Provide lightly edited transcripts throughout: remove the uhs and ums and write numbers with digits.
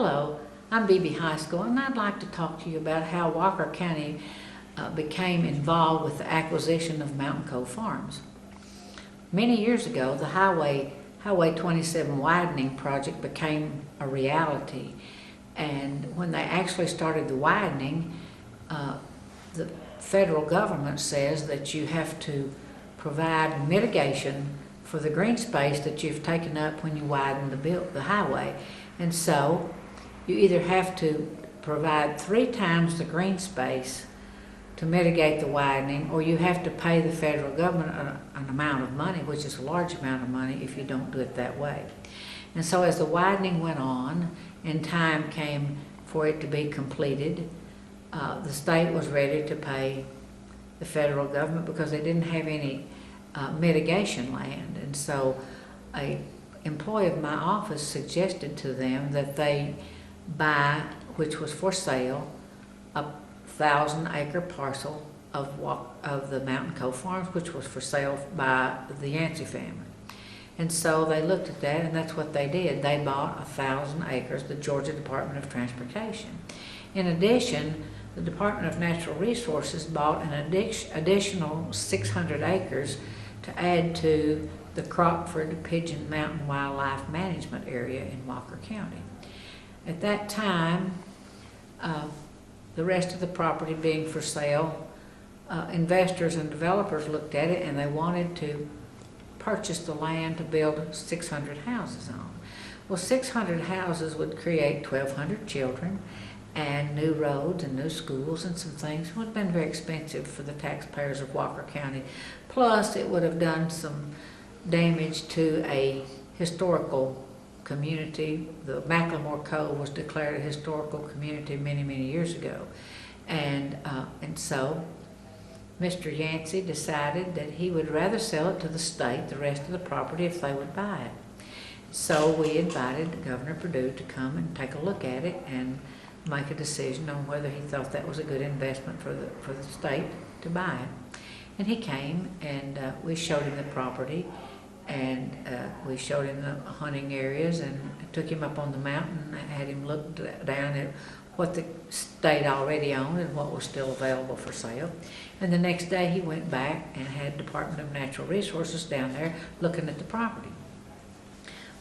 Hello, I'm BeBe Heiskell, and I'd like to talk to you about how Walker County became involved with the acquisition of Mountain Cove Farms. Many years ago, the Highway 27 widening project became a reality, and when they actually started the widening, the federal government says that you have to provide mitigation for the green space that you've taken up when you widen the highway. And so you either have to provide 3 times the green space to mitigate the widening, or you have to pay the federal government an amount of money, which is a large amount of money if you don't do it that way. And so as the widening went on and time came for it to be completed, the state was ready to pay the federal government because they didn't have any mitigation land. And so an employee of my office suggested to them that they buy, which was for sale, a 1,000-acre parcel of the Mountain Cove Farms, which was for sale by the Yancey family. And so they looked at that, and that's what they did. They bought 1,000 acres, the Georgia Department of Transportation. In addition, the Department of Natural Resources bought an additional 600 acres to add to the Crockford Pigeon Mountain Wildlife Management Area in Walker County. At that time, the rest of the property being for sale, investors and developers looked at it and they wanted to purchase the land to build 600 houses on. Well, 600 houses would create 1,200 children and new roads and new schools and some things. It would have been very expensive for the taxpayers of Walker County. Plus, it would have done some damage to a historical community. The Mountain Cove was declared a historical community many, many years ago. And so Mr. Yancey decided that he would rather sell it to the state, the rest of the property, if they would buy it. So we invited Governor Perdue to come and take a look at it and make a decision on whether he thought that was a good investment for the state to buy it. And he came and we showed him the property, and we showed him the hunting areas and took him up on the mountain and had him look down at what the state already owned and what was still available for sale. And the next day he went back and had Department of Natural Resources down there looking at the property.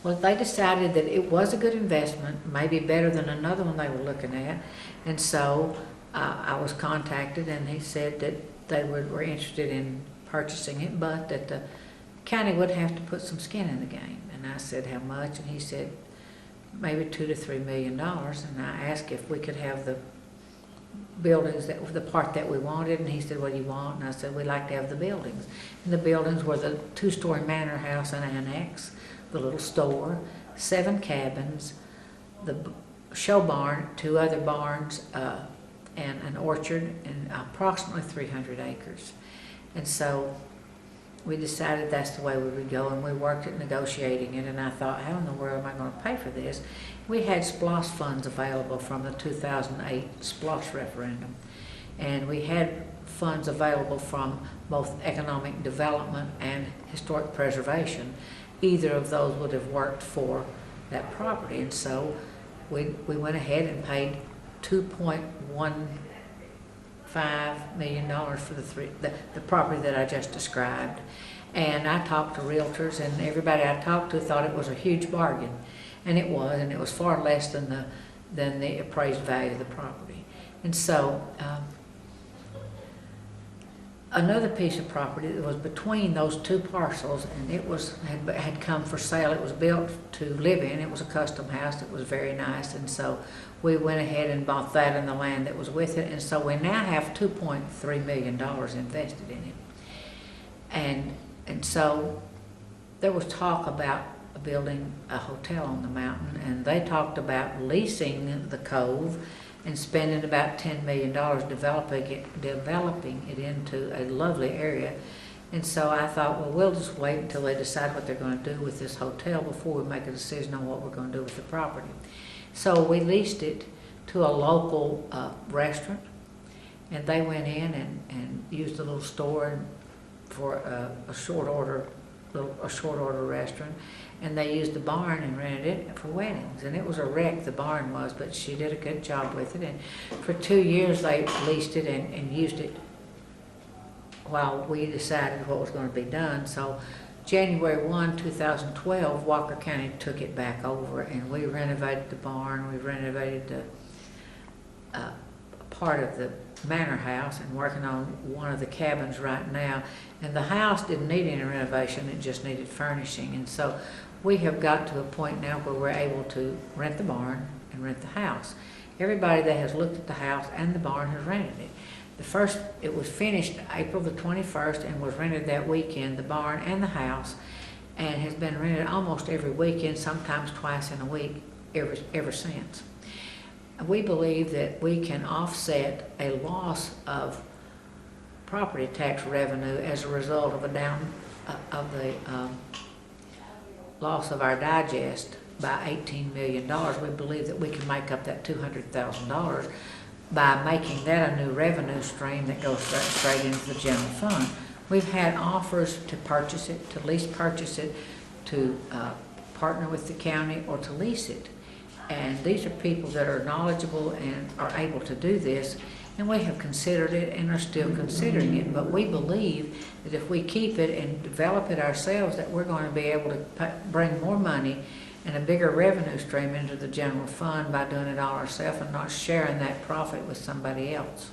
Well, they decided that it was a good investment, maybe better than another one they were looking at. And so I was contacted, and he said that they were interested in purchasing it, but that the county would have to put some skin in the game. And I said, how much? And he said, maybe $2 to $3 million. And I asked if we could have the buildings, the part that we wanted, and he said, what do you want? And I said, we'd like to have the buildings. And the buildings were the 2-story manor house and annex, the little store, 7 cabins, the show barn, 2 other barns, and an orchard, and approximately 300 acres. And so we decided that's the way we would go, and we worked at negotiating it, and I thought, how in the world am I going to pay for this? We had SPLOST funds available from the 2008 SPLOST referendum, and we had funds available from both economic development and historic preservation. Either of those would have worked for that property, and so we went ahead and paid $2.15 million for the property that I just described. And I talked to realtors, and everybody I talked to thought it was a huge bargain, and it was far less than the appraised value of the property. And so another piece of property that was between those 2 parcels, and it had come for sale. It was built to live in. It was a custom house. It was very nice, and so we went ahead and bought that and the land that was with it. And so we now have $2.3 million invested in it. And so there was talk about building a hotel on the mountain, and they talked about leasing the cove and spending about $10 million developing it into a lovely area. And so I thought, well, we'll just wait until they decide what they're going to do with this hotel before we make a decision on what we're going to do with the property. So we leased it to a local restaurant, and they went in and used a little store for a short order a short order restaurant, and they used the barn and rented it for weddings. And it was a wreck, the barn was, but she did a good job with it. And for 2 years they leased it and used it while we decided what was going to be done. So January 1, 2012, Walker County took it back over, and we renovated the barn, we renovated the part of the manor house, and working on one of the cabins right now. And the house didn't need any renovation, it just needed furnishing. And so we have got to a point now where we're able to rent the barn and rent the house. Everybody that has looked at the house and the barn has rented it. It was finished April the 21st and was rented that weekend, the barn and the house, and has been rented almost every weekend, sometimes twice in a week, ever since. We believe that we can offset a loss of property tax revenue as a result of the loss of our digest by $18 million. We believe that we can make up that $200,000 by making that a new revenue stream that goes straight into the general fund. We've had offers to purchase it, to lease purchase it, to partner with the county, or to lease it. And these are people that are knowledgeable and are able to do this, and we have considered it and are still considering it. But we believe that if we keep it and develop it ourselves, that we're going to be able to bring more money and a bigger revenue stream into the general fund by doing it all ourselves and not sharing that profit with somebody else.